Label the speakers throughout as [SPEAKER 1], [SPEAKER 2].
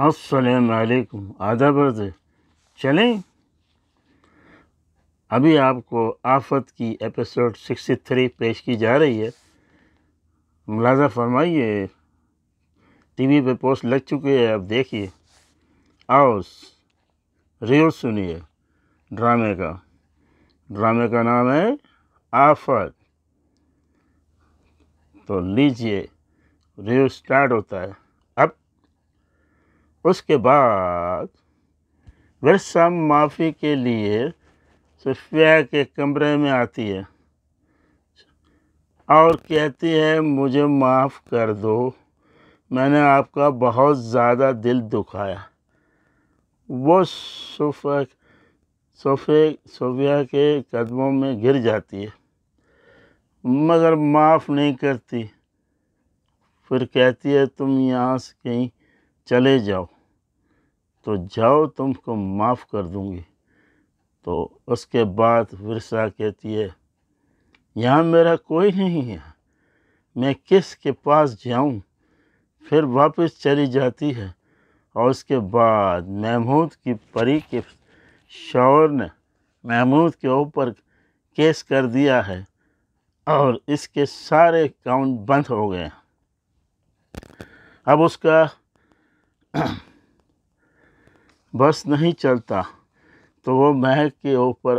[SPEAKER 1] السلام علیکم، آداب عرض ہے۔ چلیں ابھی آپ کو آفت کی ایپیسوڈ 63 پیش کی جا رہی ہے۔ ملاحظہ فرمائیے، ٹی وی پہ پوسٹ لگ چکے ہے، اب دیکھیے اور ریل سنیے ڈرامے کا نام ہے آفت۔ تو لیجئے، ریل سٹارٹ ہوتا ہے اب۔ اس کے بعد ورثہ معافی کے لیے صفیہ کے کمرے میں آتی ہے اور کہتی ہے مجھے معاف کر دو، میں نے آپ کا بہت زیادہ دل دکھایا۔ وہ صفیہ کے قدموں میں گر جاتی ہے مگر معاف نہیں کرتی۔ پھر کہتی ہے تم یہاں سے کہیں چلے جاؤ تو جاؤ، تم کو معاف کر دوں گی۔ تو اس کے بعد ورثہ کہتی ہے یہاں میرا کوئی نہیں ہے، میں کس کے پاس جاؤں؟ پھر واپس چلی جاتی ہے اور اس کے بعد محمود کی پری کے شوہر نے محمود کے اوپر کیس کر دیا ہے اور اس کے سارے اکاؤنٹ بند ہو گئے۔ اب اس کا بس نہیں چلتا تو وہ مہک کے اوپر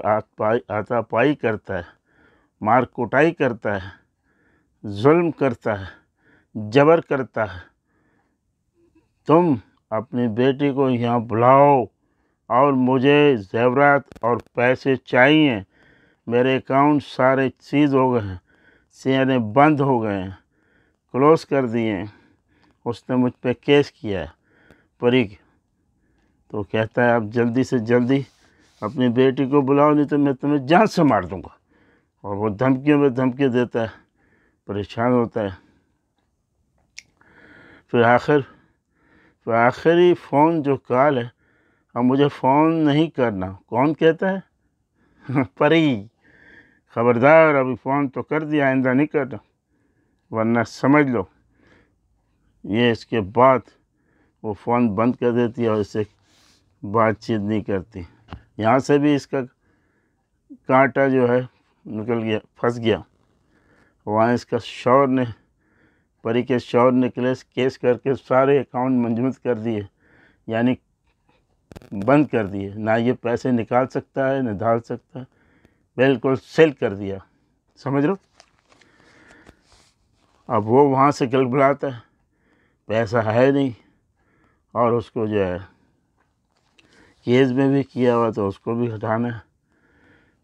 [SPEAKER 1] آتا پائی کرتا ہے، مار کٹائی کرتا ہے، ظلم کرتا ہے، جبر کرتا ہے۔ تم اپنی بیٹی کو یہاں بلاؤ اور مجھے زیورات اور پیسے چاہیے، میرے اکاؤنٹ سارے سیز ہو گئے ہیں، سیانے بند ہو گئے ہیں، کلوز کر دیے ہیں۔ اس نے مجھ پہ کیس کیا ہے پری۔ تو کہتا ہے اب جلدی سے جلدی اپنی بیٹی کو بلاؤ، نہیں تو میں تمہیں جان سے مار دوں گا۔ اور وہ دھمکیوں میں دھمکی دیتا ہے، پریشان ہوتا ہے۔ پھر آخری فون جو کال ہے، اب مجھے فون نہیں کرنا۔ کون کہتا ہے؟ پری، خبردار، ابھی فون تو کر دیا، آئندہ نہیں کرنا ورنہ سمجھ لو۔ یہ اس کے بعد وہ فون بند کر دیتی ہے اور اس سے بات چیت نہیں کرتی۔ یہاں سے بھی اس کا کانٹا جو ہے نکل گیا، پھنس گیا۔ وہاں اس کا شوہر نے، پری کے شوہر نے کیس کر کے سارے اکاؤنٹ منجمد کر دیے، یعنی بند کر دیے، نہ یہ پیسے نکال سکتا ہے نہ ڈال سکتا ہے، بالکل سیل کر دیا، سمجھ لو۔ اب وہ وہاں سے گڑبڑاتا ہے، پیسہ ہے نہیں، اور اس کو جو ہے کیس میں بھی کیا ہوا تو اس کو بھی ہٹانا ہے۔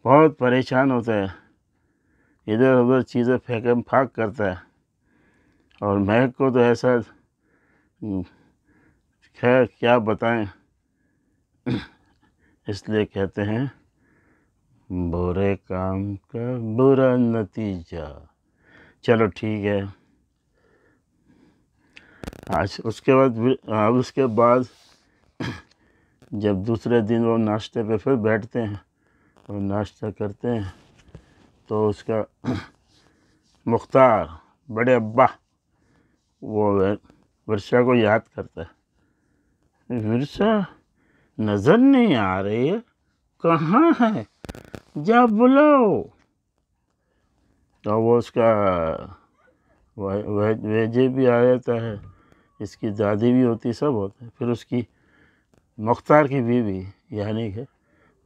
[SPEAKER 1] بہت پریشان ہوتا ہے، ادھر ادھر چیزیں پھینکم پھاک کرتا ہے۔ اور مہک کو تو ایسا، خیر کیا بتائیں، اس لیے کہتے ہیں برے کام کا برا نتیجہ۔ چلو ٹھیک ہے۔ اس کے بعد جب دوسرے دن وہ ناشتے پہ پھر بیٹھتے ہیں اور ناشتہ کرتے ہیں تو اس کا مختار، بڑے ابا، وہ ورثہ کو یاد کرتا ہے۔ ورثہ نظر نہیں آ رہی ہے، کہاں ہے؟ جا بلاؤ۔ تو وہ اس کا ویجے بھی آ جاتا ہے، اس کی دادی بھی ہوتی، سب ہوتا ہے۔ پھر اس کی مختار کی بیوی یعنی کہ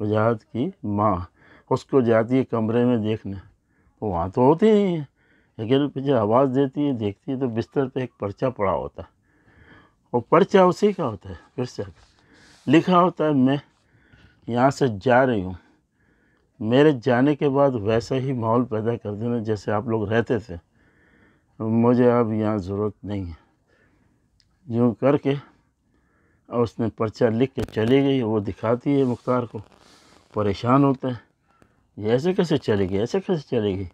[SPEAKER 1] وجاہت کی ماں اس کو جاتی ہے کمرے میں دیکھنے، وہاں تو ہوتی نہیں ہے، لیکن پیچھے آواز دیتی ہے، دیکھتی ہے تو بستر پہ ایک پرچہ پڑا ہوتا ہے۔ وہ پرچہ اسی کا ہوتا ہے، پھر سے لکھا ہوتا ہے میں یہاں سے جا رہی ہوں، میرے جانے کے بعد ویسا ہی ماحول پیدا کر دینا جیسے آپ لوگ رہتے تھے، مجھے اب یہاں ضرورت نہیں ہے۔ یوں کر کے اور اس نے پرچہ لکھ کے چلی گئی۔ وہ دکھاتی ہے مختار کو، پریشان ہوتا ہے، یہ ایسے کیسے چلے گی، ایسے کیسے چلے گی؟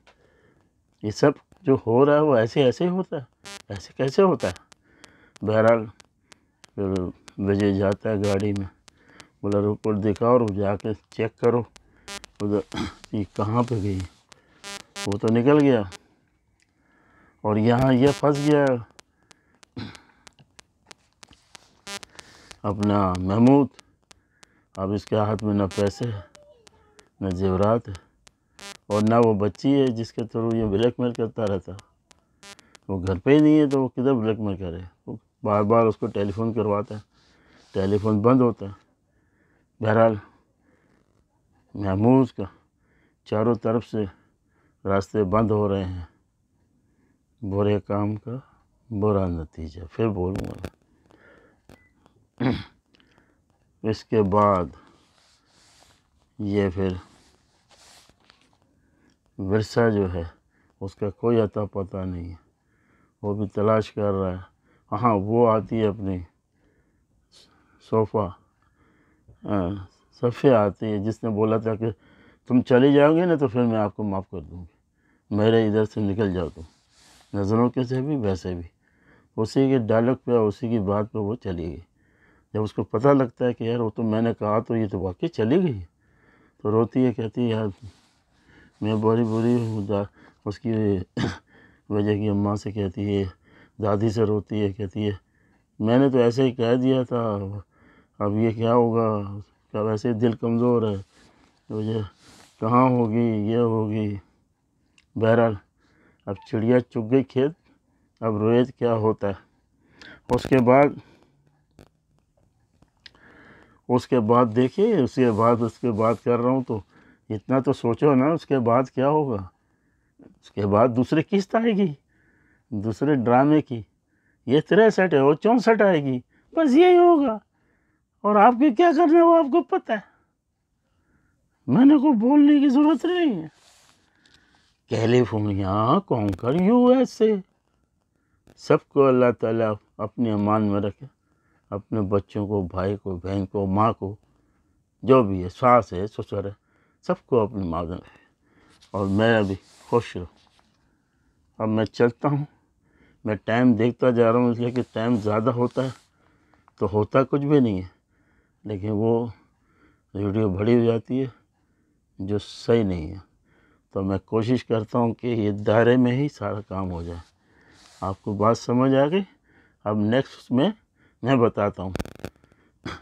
[SPEAKER 1] یہ سب جو ہو رہا ہے وہ ایسے ہی ہوتا ہے، ایسے کیسے ہوتا ہے؟ بہرحال پھر وجے جاتا ہے گاڑی میں، بولا رپورٹ دکھاؤ اور جا کے چیک کرو ادھر یہ کہاں پہ گئی۔ وہ تو نکل گیا اور یہاں یہ پھنس گیا۔ اپنا محمود، اب اس کے ہاتھ میں نہ پیسے ہے نہ زیورات ہے، اور نہ وہ بچی ہے جس کے تھرو یہ بلیک میل کرتا رہتا. وہ گھر پہ ہی نہیں ہے تو وہ کدھر بلیک میل کرے. وہ بار بار اس کو ٹیلی فون کرواتا ہے، ٹیلی فون بند ہوتا ہے. بہرحال محمود کا چاروں طرف سے راستے بند ہو رہے ہیں. برے کام کا برا نتیجہ، پھر بولوں گا. اس کے بعد یہ پھر ورثہ جو ہے اس کا کوئی عطا پتہ نہیں ہے، وہ بھی تلاش کر رہا ہے. ہاں وہ آتی ہے اپنی صفیہ آتی ہے جس نے بولا تھا کہ تم چلی جاؤ گے نا تو پھر میں آپ کو معاف کر دوں گی، میرے ادھر سے نکل جاؤ تم. نظروں کے سے بھی ویسے بھی اسی کے ڈائلاگ پہ اسی کی بات پہ وہ چلی گئی. جب اس کو پتہ لگتا ہے کہ یار وہ تو میں نے کہا تو یہ تو واقعی چلی گئی، تو روتی ہے، کہتی ہے یار میں بڑی بری ہوں. اس کی وجہ کی اماں سے کہتی ہے، دادی سے روتی ہے، کہتی ہے میں نے تو ایسے ہی کہہ دیا تھا، اب یہ کیا ہوگا. اس کا ویسے دل کمزور ہے، وجہ کہاں ہوگی، یہ ہوگی. بہرحال اب چڑیا چگ گئی کھیت، اب رویت کیا ہوتا ہے. اس کے بعد دیکھیے، اس کے بعد کر رہا ہوں تو اتنا تو سوچو نا اس کے بعد کیا ہوگا. اس کے بعد دوسری قسط آئے گی، دوسرے ڈرامے کی. یہ 63 ہے وہ 64 آئے گی، بس یہی ہوگا. اور آپ کو کیا کرنا ہے وہ آپ کو پتہ ہے، میں نے کوئی بولنے کی ضرورت نہیں ہے. کیلیفورنیا، کونکر، USA، سب کو اللہ تعالیٰ اپنے امان میں رکھے. اپنے بچوں کو، بھائی کو، بہن کو، ماں کو، جو بھی ہے، ساس ہے، سسر ہے، سب کو اپنی ماں میں رکھے. اور میں بھی خوش رہوں. اب میں چلتا ہوں. میں ٹائم دیکھتا جا رہا ہوں، اس لیے کہ ٹائم زیادہ ہوتا ہے تو ہوتا کچھ بھی نہیں ہے، لیکن وہ ویڈیو بڑی ہو جاتی ہے جو صحیح نہیں ہے. تو میں کوشش کرتا ہوں کہ یہ دائرے میں ہی سارا کام ہو جائے. آپ کو بات سمجھ آ گئی؟ اب نیکسٹ میں بتاتا ہوں.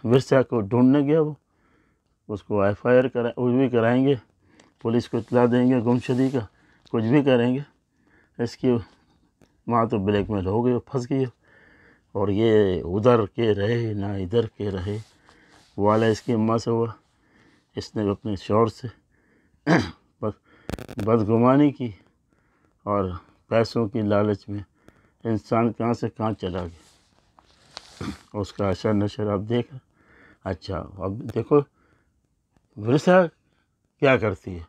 [SPEAKER 1] ورثہ کو ڈھونڈنے گیا، وہ اس کو FIR وہ بھی کرائیں گے، پولیس کو اطلاع دیں گے گمشدگی کا، کچھ بھی کریں گے. اس کی ماں تو بلیک میل ہو گئی، پھنس گئی. اور یہ ادھر کے رہے نہ ادھر کے رہے. والا اس کی اماں سے ہوا، اس نے اپنے شوہر سے بدگمانی کی، اور پیسوں کی لالچ میں انسان کہاں سے کہاں چلا گیا. اس کا اشر نشر آپ دیکھ. اچھا اب دیکھو ورثہ کیا کرتی ہے،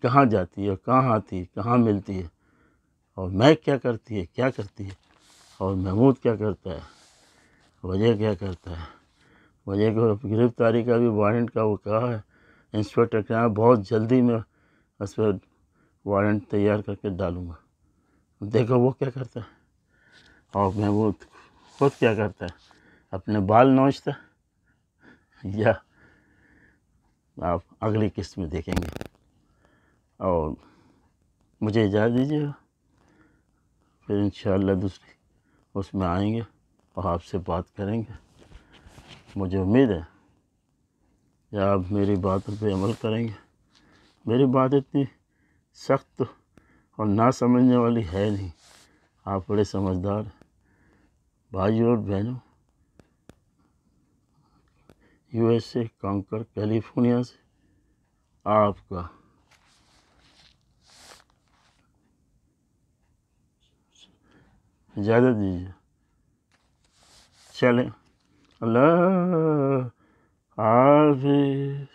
[SPEAKER 1] کہاں جاتی ہے، کہاں آتی ہے، کہاں ملتی ہے، اور میں کیا کرتی ہے، کیا کرتی ہے، اور محمود کیا کرتا ہے، وجہ کیا کرتا ہے. وجہ کو گرفتاری کا بھی وارنٹ کا وہ کہا ہے انسپکٹر کے یہاں، بہت جلدی میں اس پہ وارنٹ تیار کر کے ڈالوں گا. دیکھو وہ کیا کرتا ہے، اور محمود خود کیا کرتا ہے، اپنے بال نوچتا ہے، یا آپ اگلی قسط میں دیکھیں گے. اور مجھے اجازت دیجیے گا، پھر انشاءاللہ دوسری اس میں آئیں گے اور آپ سے بات کریں گے. مجھے امید ہے کہ آپ میری باتوں پہ عمل کریں گے. میری بات اتنی سخت اور نہ سمجھنے والی ہے نہیں. آپ بڑے سمجھدار ہیں. بھائیوں اور بہنوں، USA کانکر کیلیفورنیا سے آپ کا اجازت دیجیے. چلیں، اللہ حافظ.